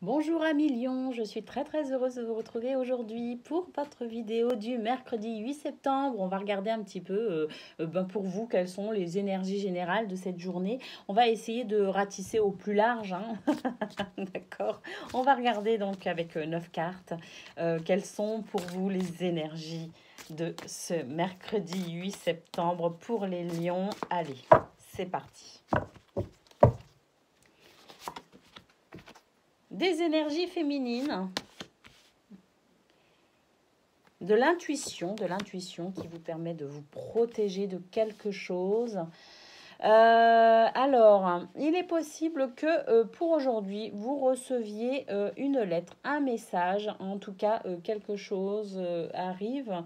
Bonjour amis Lion, je suis très heureuse de vous retrouver aujourd'hui pour votre vidéo du mercredi 8 septembre. On va regarder un petit peu pour vous quelles sont les énergies générales de cette journée. On va essayer de ratisser au plus large, hein. D'accord. On va regarder donc avec 9 cartes quelles sont pour vous les énergies de ce mercredi 8 septembre pour les lions. Allez, c'est parti. Des énergies féminines, de l'intuition qui vous permet de vous protéger de quelque chose. Alors, il est possible que pour aujourd'hui, vous receviez une lettre, un message, en tout cas quelque chose arrive.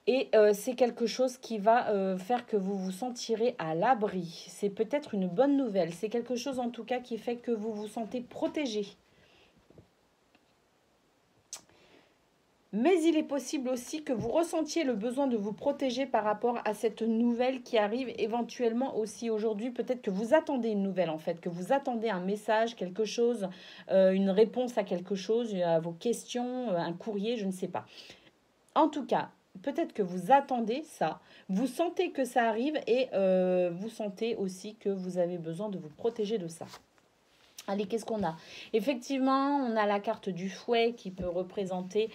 Et c'est quelque chose qui va faire que vous vous sentirez à l'abri. C'est peut-être une bonne nouvelle. C'est quelque chose en tout cas qui fait que vous vous sentez protégé. Mais il est possible aussi que vous ressentiez le besoin de vous protéger par rapport à cette nouvelle qui arrive éventuellement aussi aujourd'hui. Peut-être que vous attendez une nouvelle en fait, que vous attendez un message, quelque chose, une réponse à quelque chose, à vos questions, un courrier, je ne sais pas. En tout cas, peut-être que vous attendez ça, vous sentez que ça arrive et vous sentez aussi que vous avez besoin de vous protéger de ça. Allez, qu'est-ce qu'on a? Effectivement, on a la carte du fouet qui peut représenter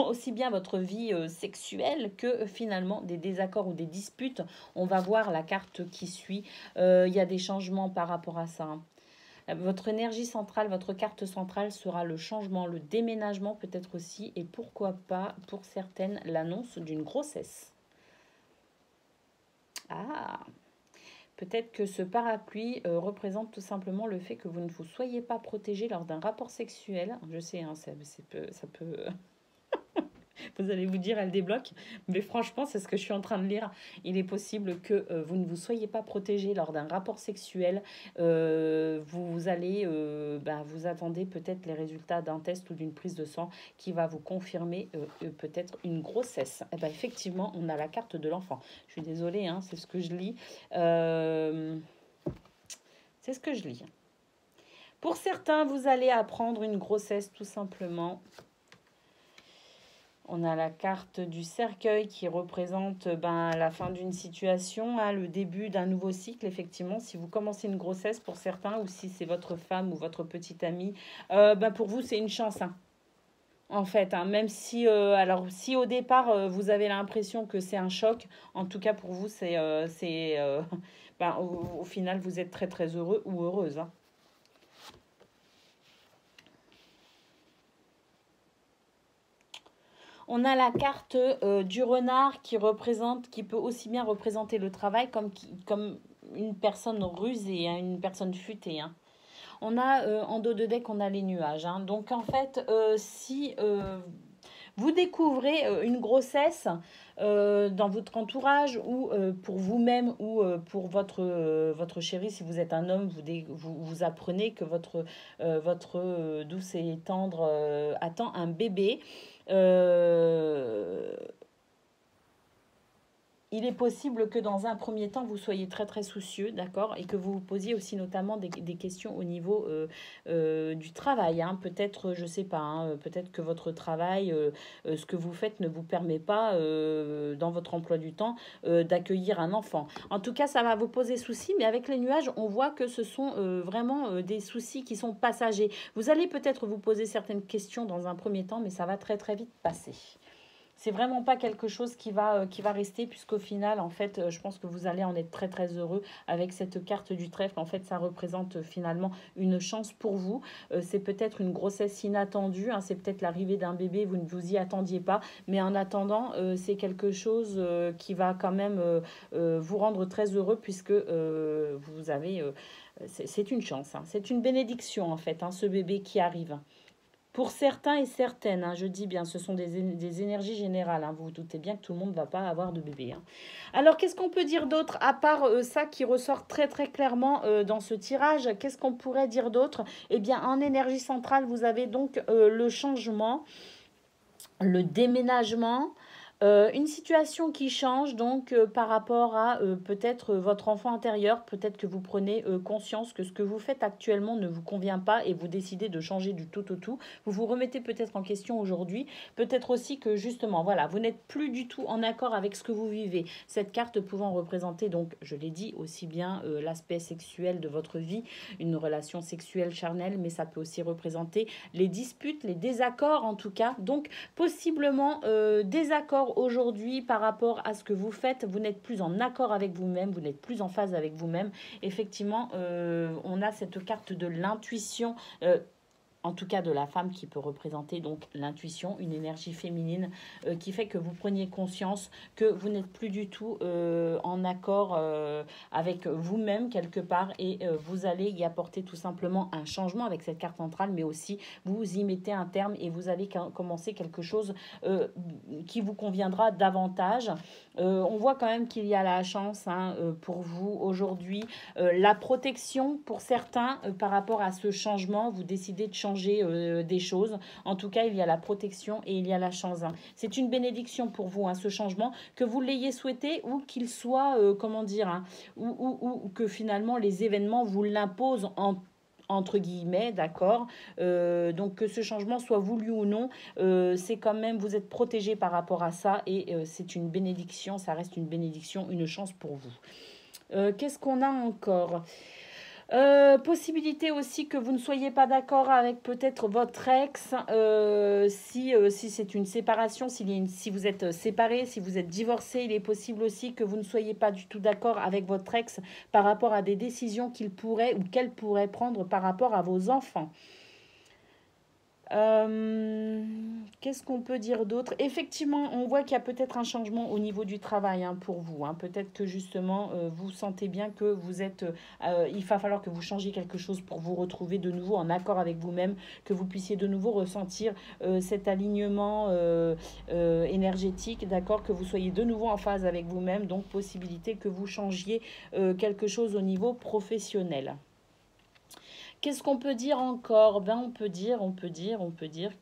aussi bien votre vie sexuelle que finalement des désaccords ou des disputes. On va voir la carte qui suit. Il y a des changements par rapport à ça. Votre énergie centrale, votre carte centrale sera le changement, le déménagement peut-être aussi, et pourquoi pas, pour certaines, l'annonce d'une grossesse. Ah, peut-être que ce parapluie représente tout simplement le fait que vous ne vous soyez pas protégé lors d'un rapport sexuel. Je sais, hein, ça peut vous allez vous dire, elle débloque. Mais franchement, c'est ce que je suis en train de lire. Il est possible que vous ne vous soyez pas protégé lors d'un rapport sexuel. Vous allez, vous attendez peut-être les résultats d'un test ou d'une prise de sang qui va vous confirmer peut-être une grossesse. Et effectivement, on a la carte de l'enfant. Je suis désolée, hein, c'est ce que je lis. C'est ce que je lis. Pour certains, vous allez apprendre une grossesse tout simplement. On a la carte du cercueil qui représente la fin d'une situation, hein, le début d'un nouveau cycle. Effectivement, si vous commencez une grossesse pour certains, ou si c'est votre femme ou votre petite amie, pour vous, c'est une chance. Hein. En fait, hein, même si, si au départ, vous avez l'impression que c'est un choc, en tout cas pour vous, au final, vous êtes très heureux ou heureuse. Hein. On a la carte du renard qui peut aussi bien représenter le travail comme une personne rusée, hein, une personne futée. Hein. On a en dos de deck, on a les nuages. Hein. Donc en fait, si vous découvrez une grossesse dans votre entourage ou pour vous-même ou pour votre chéri, si vous êtes un homme, vous apprenez que votre douce et tendre attend un bébé. Il est possible que dans un premier temps, vous soyez très soucieux, d'accord, et que vous vous posiez aussi notamment des questions au niveau du travail. Hein. Peut-être, je ne sais pas, hein, peut-être que votre travail, ce que vous faites ne vous permet pas, dans votre emploi du temps, d'accueillir un enfant. En tout cas, ça va vous poser souci, mais avec les nuages, on voit que ce sont vraiment des soucis qui sont passagers. Vous allez peut-être vous poser certaines questions dans un premier temps, mais ça va très vite passer. C'est vraiment pas quelque chose qui va rester, puisqu'au final, en fait, je pense que vous allez en être très heureux avec cette carte du trèfle. En fait, ça représente finalement une chance pour vous. C'est peut-être une grossesse inattendue, hein, c'est peut-être l'arrivée d'un bébé, vous ne vous y attendiez pas. Mais en attendant, c'est quelque chose qui va quand même vous rendre très heureux, puisque vous avez... c'est une chance, hein, c'est une bénédiction en fait, hein, ce bébé qui arrive. Pour certains et certaines, hein, je dis bien, ce sont des énergies générales. Hein, vous vous doutez bien que tout le monde ne va pas avoir de bébé. Hein. Alors, qu'est-ce qu'on peut dire d'autre, à part ça qui ressort très clairement dans ce tirage? Qu'est-ce qu'on pourrait dire d'autre? Eh bien, en énergie centrale, vous avez donc le changement, le déménagement, Une situation qui change donc par rapport à peut-être votre enfant intérieur, peut-être que vous prenez conscience que ce que vous faites actuellement ne vous convient pas et vous décidez de changer du tout au tout. Vous vous remettez peut-être en question aujourd'hui, peut-être aussi que justement, voilà, vous n'êtes plus du tout en accord avec ce que vous vivez. Cette carte pouvant représenter donc, je l'ai dit, aussi bien l'aspect sexuel de votre vie, une relation sexuelle charnelle, mais ça peut aussi représenter les disputes, les désaccords en tout cas. Donc possiblement désaccords aujourd'hui par rapport à ce que vous faites, vous n'êtes plus en accord avec vous-même, vous n'êtes plus en phase avec vous-même. Effectivement, on a cette carte de l'intuition. En tout cas de la femme qui peut représenter donc l'intuition, une énergie féminine qui fait que vous preniez conscience que vous n'êtes plus du tout en accord avec vous-même quelque part et vous allez y apporter tout simplement un changement avec cette carte centrale, mais aussi vous y mettez un terme et vous allez commencer quelque chose qui vous conviendra davantage. On voit quand même qu'il y a la chance hein, pour vous aujourd'hui, la protection pour certains par rapport à ce changement, vous décidez de changer des choses. En tout cas, il y a la protection et il y a la chance. Hein. C'est une bénédiction pour vous, hein, ce changement, que vous l'ayez souhaité ou qu'il soit, comment dire, hein, ou que finalement les événements vous l'imposent entre guillemets, d'accord. Donc que ce changement soit voulu ou non, c'est quand même, vous êtes protégé par rapport à ça et c'est une bénédiction, ça reste une bénédiction, une chance pour vous. Qu'est-ce qu'on a encore? Possibilité aussi que vous ne soyez pas d'accord avec peut-être votre ex, si c'est une séparation, si vous êtes séparé, si vous êtes divorcé, il est possible aussi que vous ne soyez pas du tout d'accord avec votre ex par rapport à des décisions qu'il pourrait ou qu'elle pourrait prendre par rapport à vos enfants. Qu'est-ce qu'on peut dire d'autre? Effectivement, on voit qu'il y a peut-être un changement au niveau du travail hein, pour vous. Hein. Peut-être que justement, vous sentez bien que vous êtes... il va falloir que vous changiez quelque chose pour vous retrouver de nouveau en accord avec vous-même, que vous puissiez de nouveau ressentir cet alignement énergétique, d'accord? Que vous soyez de nouveau en phase avec vous-même, donc possibilité que vous changiez quelque chose au niveau professionnel. Qu'est-ce qu'on peut dire encore? Ben, on peut dire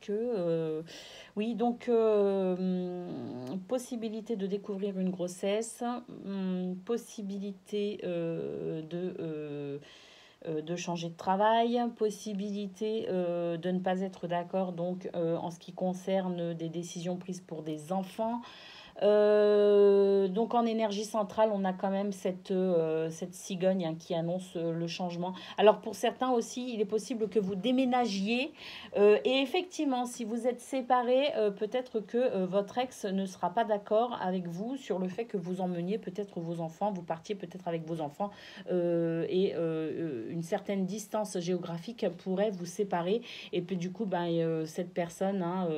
que oui, donc possibilité de découvrir une grossesse, possibilité de changer de travail, possibilité de ne pas être d'accord donc en ce qui concerne des décisions prises pour des enfants. Donc en énergie centrale, on a quand même cette cigogne hein, qui annonce le changement. Alors pour certains aussi, il est possible que vous déménagiez. Et effectivement, si vous êtes séparés, peut-être que votre ex ne sera pas d'accord avec vous sur le fait que vous emmeniez peut-être vos enfants, vous partiez peut-être avec vos enfants une certaine distance géographique pourrait vous séparer. Et puis du coup, ben, cette personne hein,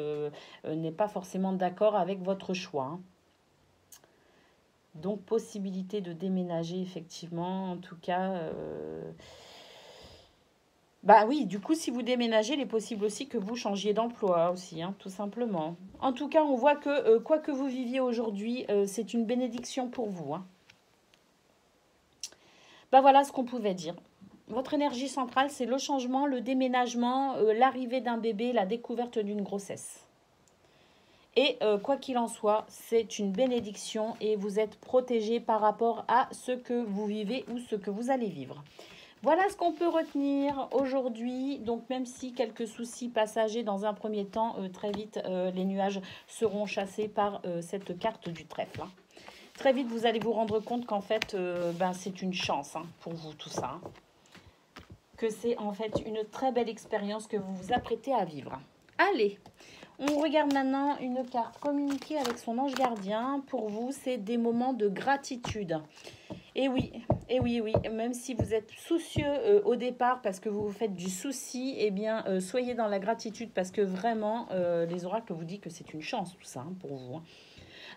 n'est pas forcément d'accord avec votre choix. Hein. Donc, possibilité de déménager, effectivement. En tout cas, bah oui, du coup, si vous déménagez, il est possible aussi que vous changiez d'emploi aussi, hein, tout simplement. En tout cas, on voit que quoi que vous viviez aujourd'hui, c'est une bénédiction pour vous. Hein. Bah voilà ce qu'on pouvait dire. Votre énergie centrale, c'est le changement, le déménagement, l'arrivée d'un bébé, la découverte d'une grossesse. Et quoi qu'il en soit, c'est une bénédiction et vous êtes protégé par rapport à ce que vous vivez ou ce que vous allez vivre. Voilà ce qu'on peut retenir aujourd'hui. Donc même si quelques soucis passagers dans un premier temps, très vite les nuages seront chassés par cette carte du trèfle. Hein. Très vite, vous allez vous rendre compte qu'en fait, c'est une chance hein, pour vous tout ça. Hein. Que c'est en fait une très belle expérience que vous vous apprêtez à vivre. Allez, on regarde maintenant une carte communiquer avec son ange gardien. Pour vous, c'est des moments de gratitude. Et oui, même si vous êtes soucieux au départ parce que vous vous faites du souci, eh bien, soyez dans la gratitude parce que vraiment, les oracles vous disent que c'est une chance tout ça hein, pour vous. Hein.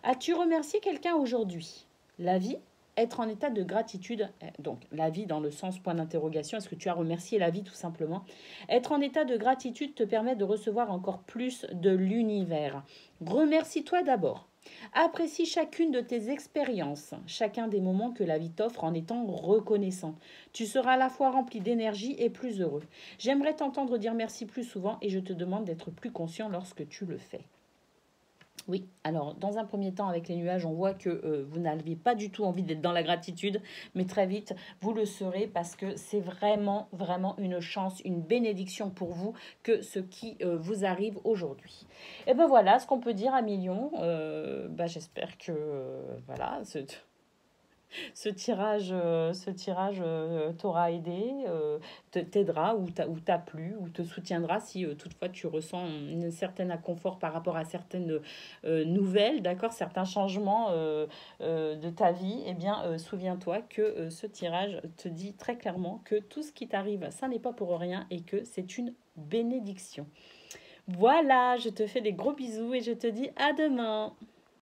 As-tu remercié quelqu'un aujourd'hui? La vie? Être en état de gratitude, donc la vie dans le sens point d'interrogation, est-ce que tu as remercié la vie tout simplement? Être en état de gratitude te permet de recevoir encore plus de l'univers. Remercie-toi d'abord. Apprécie chacune de tes expériences, chacun des moments que la vie t'offre en étant reconnaissant. Tu seras à la fois rempli d'énergie et plus heureux. J'aimerais t'entendre dire merci plus souvent et je te demande d'être plus conscient lorsque tu le fais. Oui, alors dans un premier temps avec les nuages, on voit que vous n'aviez pas du tout envie d'être dans la gratitude, mais très vite, vous le serez parce que c'est vraiment, vraiment une chance, une bénédiction pour vous que ce qui vous arrive aujourd'hui. Et ben voilà ce qu'on peut dire à millions. Bah, j'espère que voilà, ce tirage t'aura aidé, t'aidera ou t'a plu ou te soutiendra si toutefois tu ressens un certain inconfort par rapport à certaines nouvelles, d'accord, certains changements de ta vie. Eh bien, souviens-toi que ce tirage te dit très clairement que tout ce qui t'arrive, ça n'est pas pour rien et que c'est une bénédiction. Voilà, je te fais des gros bisous et je te dis à demain.